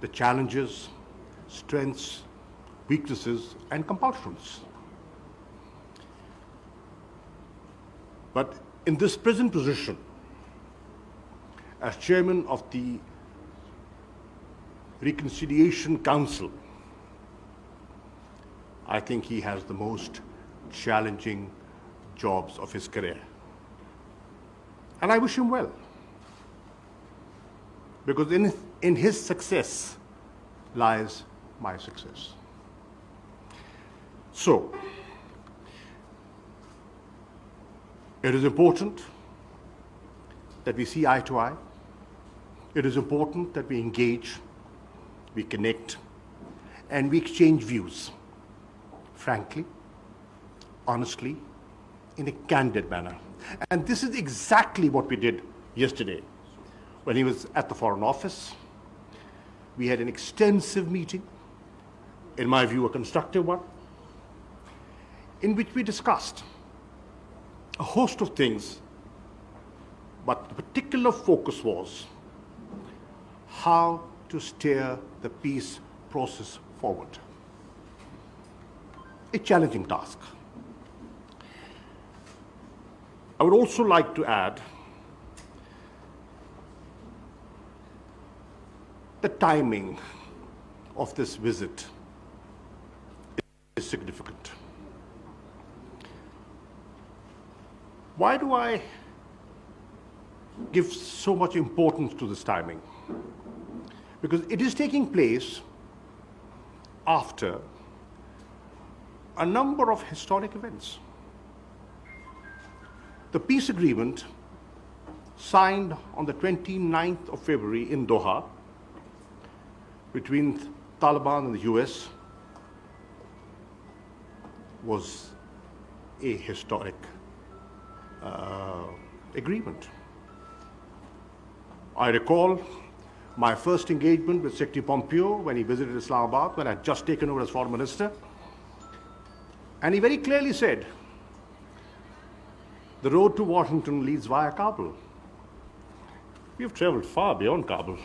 the challenges, strengths, weaknesses, and compulsions. But in this present position, as chairman of the Reconciliation Council, I think he has the most challenging jobs of his career. And I wish him well, because in his success lies my success. So, it is important that we see eye to eye. It is important that we engage, we connect, and we exchange views, frankly, honestly, in a candid manner. And this is exactly what we did yesterday when he was at the Foreign Office. We had an extensive meeting, in my view, a constructive one, in which we discussed a host of things, but the particular focus was how to steer the peace process forward. A challenging task. I would also like to add the timing of this visit is significant. Why do I give so much importance to this timing? Because it is taking place after a number of historic events. The peace agreement signed on the 29th of February in Doha between Taliban and the US was a historic agreement. I recall my first engagement with Secretary Pompeo when he visited Islamabad, when I had just taken over as foreign minister. And he very clearly said, the road to Washington leads via Kabul. We have traveled far beyond Kabul.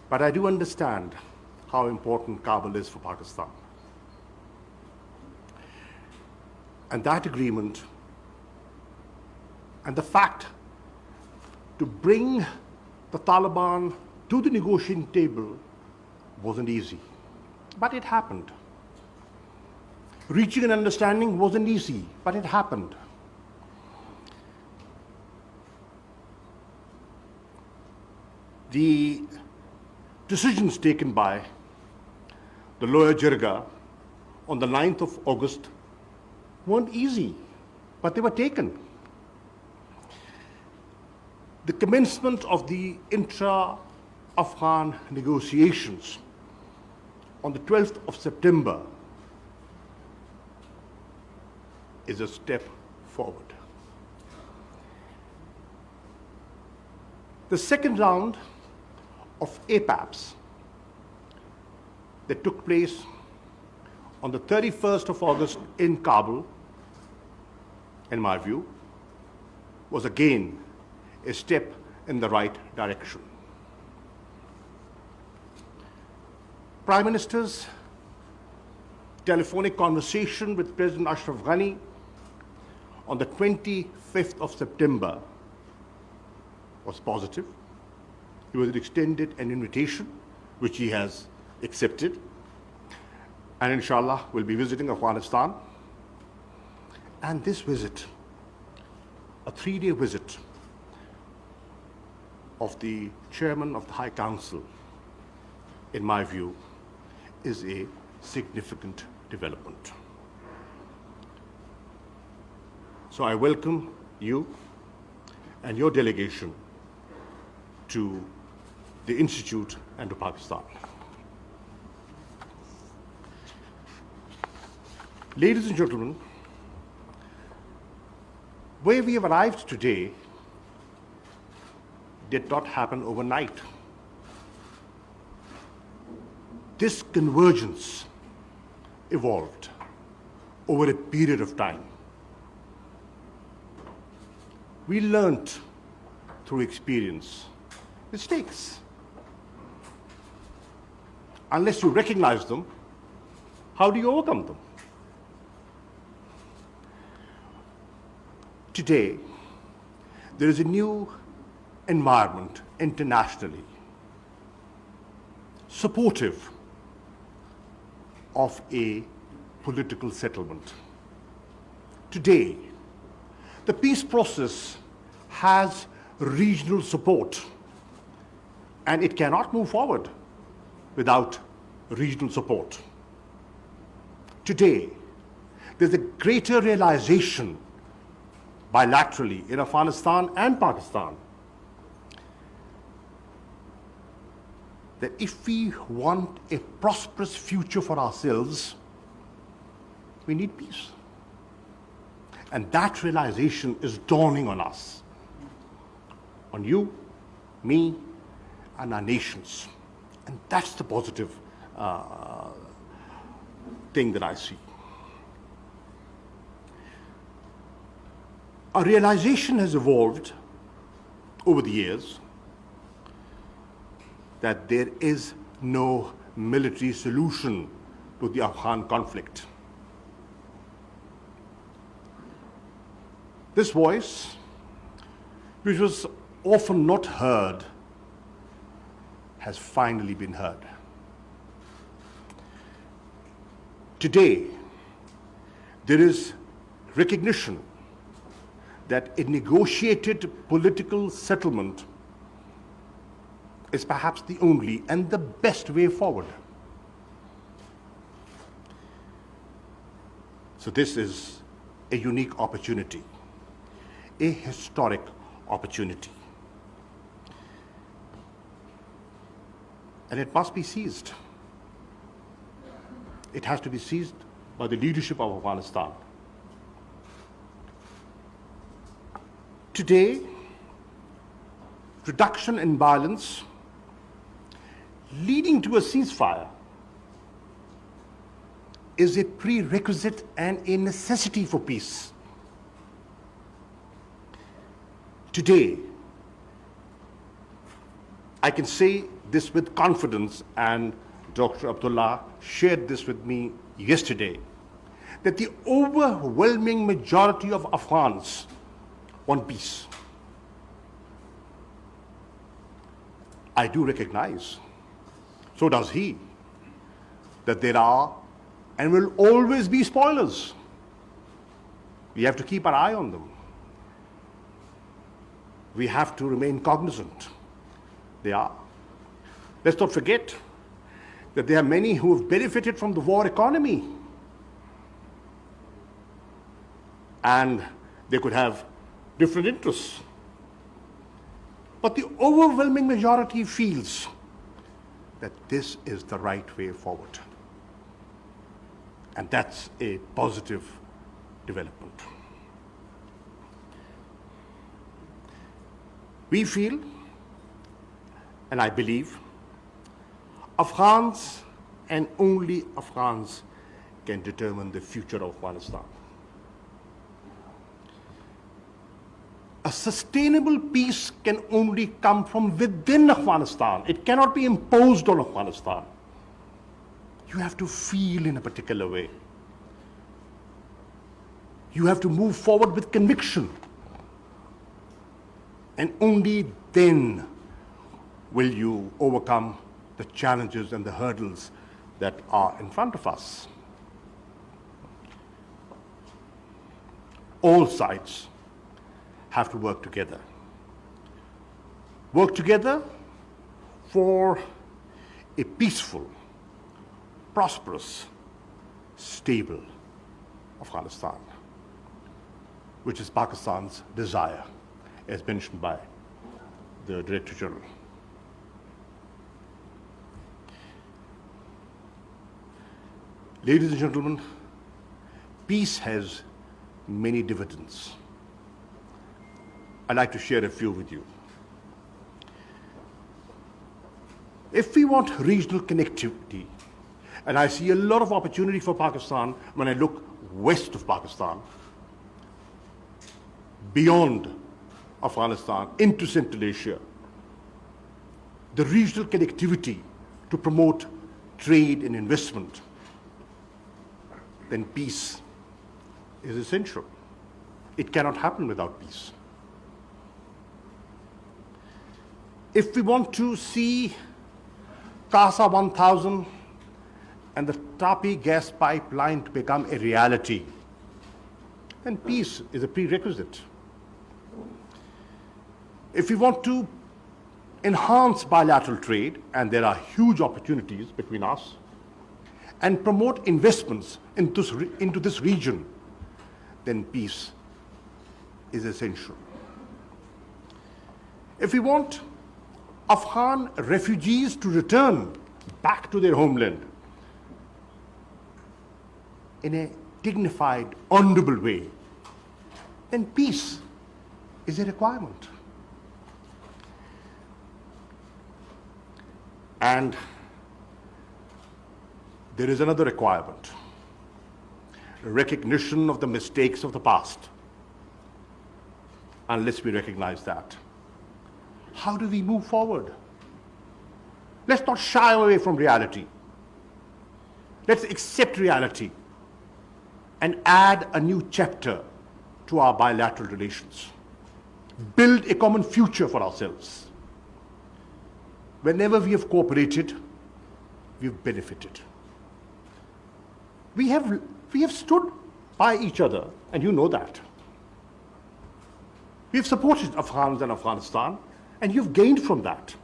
But I do understand how important Kabul is for Pakistan. And that agreement and the fact to bring the Taliban to the negotiating table wasn't easy, but it happened. Reaching an understanding wasn't easy, but it happened. The decisions taken by the Lower Jirga on the 9th of August weren't easy, but they were taken. The commencement of the intra-Afghan negotiations on the 12th of September is a step forward. The second round of APAPs that took place on the 31st of August in Kabul, in my view, was again a step in the right direction. Prime Minister's telephonic conversation with President Ashraf Ghani on the 25th of September was positive. He was extended an invitation, which he has accepted, and inshallah will be visiting Afghanistan. And this visit, a 3-day visit of the chairman of the High Council, in my view, is a significant development. So I welcome you and your delegation to the Institute and to Pakistan. Ladies and gentlemen, where we have arrived today did not happen overnight. This convergence evolved over a period of time. We learned through experience mistakes. Unless you recognize them, how do you overcome them? Today, there is a new environment internationally supportive of a political settlement. Today, the peace process has regional support, and it cannot move forward without regional support. Today, there's a greater realization bilaterally in Afghanistan and Pakistan that if we want a prosperous future for ourselves, we need peace. And that realization is dawning on us, on you, me, and our nations. And that's the positive thing that I see. Our realization has evolved over the years that there is no military solution to the Afghan conflict. This voice, which was often not heard, has finally been heard. Today, there is recognition that a negotiated political settlement is perhaps the only and the best way forward. So this is a unique opportunity, a historic opportunity. And it must be seized. It has to be seized by the leadership of Afghanistan. Today, reduction in violence leading to a ceasefire is a prerequisite and a necessity for peace. Today, I can say this with confidence, and Dr. Abdullah shared this with me yesterday, that the overwhelming majority of Afghans want peace. I do recognize, so does he, that there are and will always be spoilers. We have to keep our eye on them. We have to remain cognizant. They are. Let's not forget that there are many who have benefited from the war economy. And they could have different interests. But the overwhelming majority feels that this is the right way forward. And that's a positive development. We feel, and I believe, Afghans and only Afghans can determine the future of Afghanistan. A sustainable peace can only come from within Afghanistan. It cannot be imposed on Afghanistan. You have to feel in a particular way. You have to move forward with conviction. And only then will you overcome the challenges and the hurdles that are in front of us. All sides have to work together. Work together for a peaceful, prosperous, stable Afghanistan, which is Pakistan's desire, as mentioned by the Director General. Ladies and gentlemen, peace has many dividends. I'd like to share a few with you. If we want regional connectivity, and I see a lot of opportunity for Pakistan when I look west of Pakistan, beyond Afghanistan, into Central Asia, the regional connectivity to promote trade and investment, then peace is essential. It cannot happen without peace. If we want to see CASA 1000 and the Tapi gas pipeline to become a reality, then peace is a prerequisite. If we want to enhance bilateral trade, and there are huge opportunities between us, and promote investments into this region, then peace is essential. If we want Afghan refugees to return back to their homeland in a dignified, honorable way, then peace is a requirement. And there is another requirement: recognition of the mistakes of the past. Unless we recognize that, how do we move forward? Let's not shy away from reality. Let's accept reality and add a new chapter to our bilateral relations. Build a common future for ourselves. Whenever we have cooperated, we've benefited. We have stood by each other, and you know that. We've supported Afghans and Afghanistan, and you've gained from that.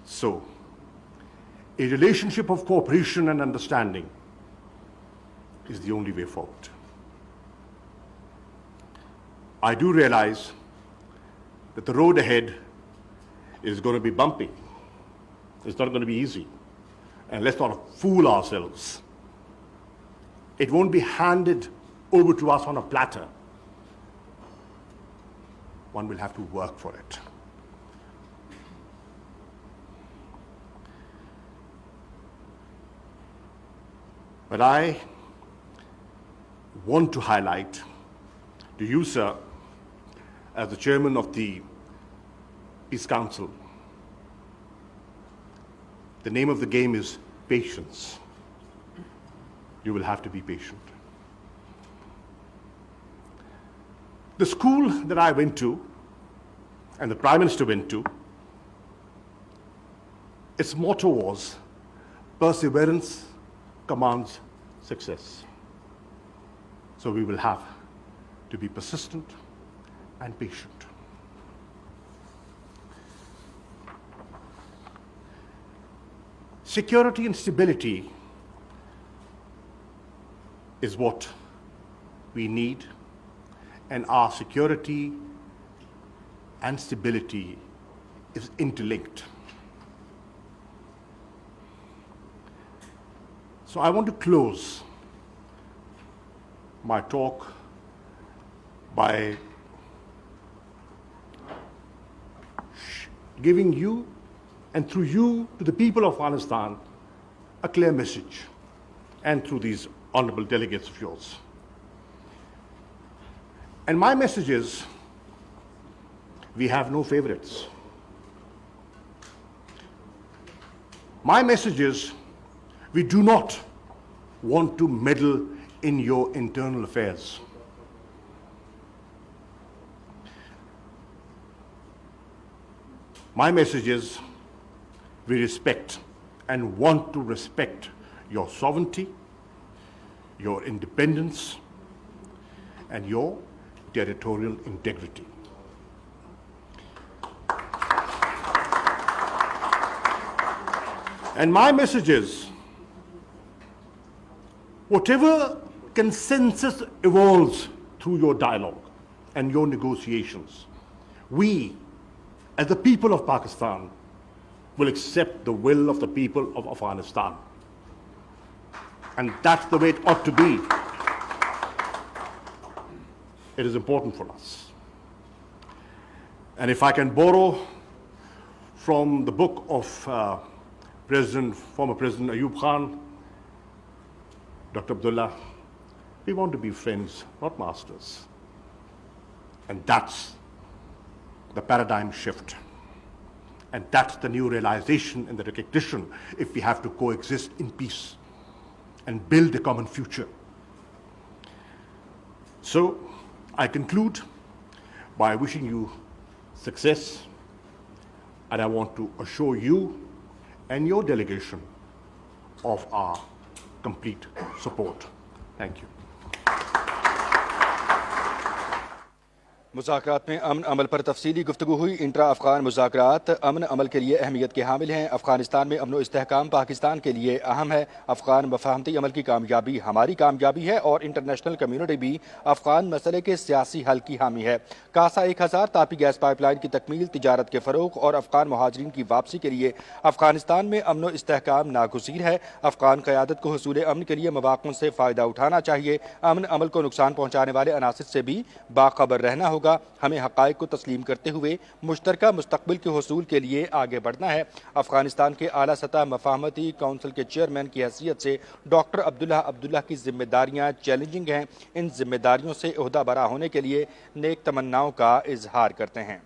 So, a relationship of cooperation and understanding is the only way forward. I do realize that the road ahead is going to be bumpy. It's not going to be easy. And let's not fool ourselves. It won't be handed over to us on a platter. One will have to work for it. But I want to highlight to you, sir, as the chairman of the Peace Council, the name of the game is patience. You will have to be patient. The school that I went to, and the Prime Minister went to, its motto was, perseverance commands success. So we will have to be persistent and patient. Security and stability is what we need, and our security and stability is interlinked. So I want to close my talk by giving you, and through you, to the people of Afghanistan, a clear message, and through these honorable delegates of yours. And my message is, we have no favorites. My message is, we do not want to meddle in your internal affairs. My message is, we respect and want to respect your sovereignty, your independence, and your territorial integrity. And my message is, whatever consensus evolves through your dialogue and your negotiations, we, as the people of Pakistan, will accept the will of the people of Afghanistan. And that's the way it ought to be. It is important for us. And if I can borrow from the book of former President Ayub Khan, Dr. Abdullah, we want to be friends, not masters. And that's the paradigm shift. And that's the new realization and the recognition if we have to coexist in peace and build a common future. So I conclude by wishing you success, and I want to assure you and your delegation of our complete support. Thank you. मुज़ाकरात में अमन अमल पर तफसीली गुफ्तगू हुई। Intra Afghan मुज़ाकरात अमन अमल के लिए अहमियत के हामिल हैं। अफ़गानिस्तान में अमन व इस्तेहकाम पाकिस्तान के लिए अहम है। अफ़गान मफ़ाहमती अमल की कामयाबी हमारी कामयाबी है और इंटरनेशनल कम्यूनिटी भी अफ़गान मसले के सियासी हल की हामी है। कासा 1000 तापी गैस पाइपलाइन की तकमील, तिजारत के फ़रोग़ और अफ़गान महाजरीन की वापसी के लिए अफ़गानिस्तान में अमन व इस्तेहकाम नागुज़ीर है। अफ़गान क़यादत को हुसूल अमन के लिए मवाक़ों से फ़ायदा उठाना चाहिए। अमन अमल को नुकसान पहुँचाने वाले अनासिर से भी बाखबर रहना होगा। हमें हक़ाइक़ को तस्लीम करते हुए मुश्तरका मुस्तक़बिल के हुसूल के लिए आगे बढ़ना है। अफ़गानिस्तान के आला सतह मफ़ाहमती काउंसिल के चेयरमैन की हैसियत से डॉक्टर अब्दुल्ला की जिम्मेदारियाँ चैलेंजिंग हैं। इन जिम्मेदारियों से ओहदा बरा होने के लिए नेक तमन्नाओं का इजहार करते हैं।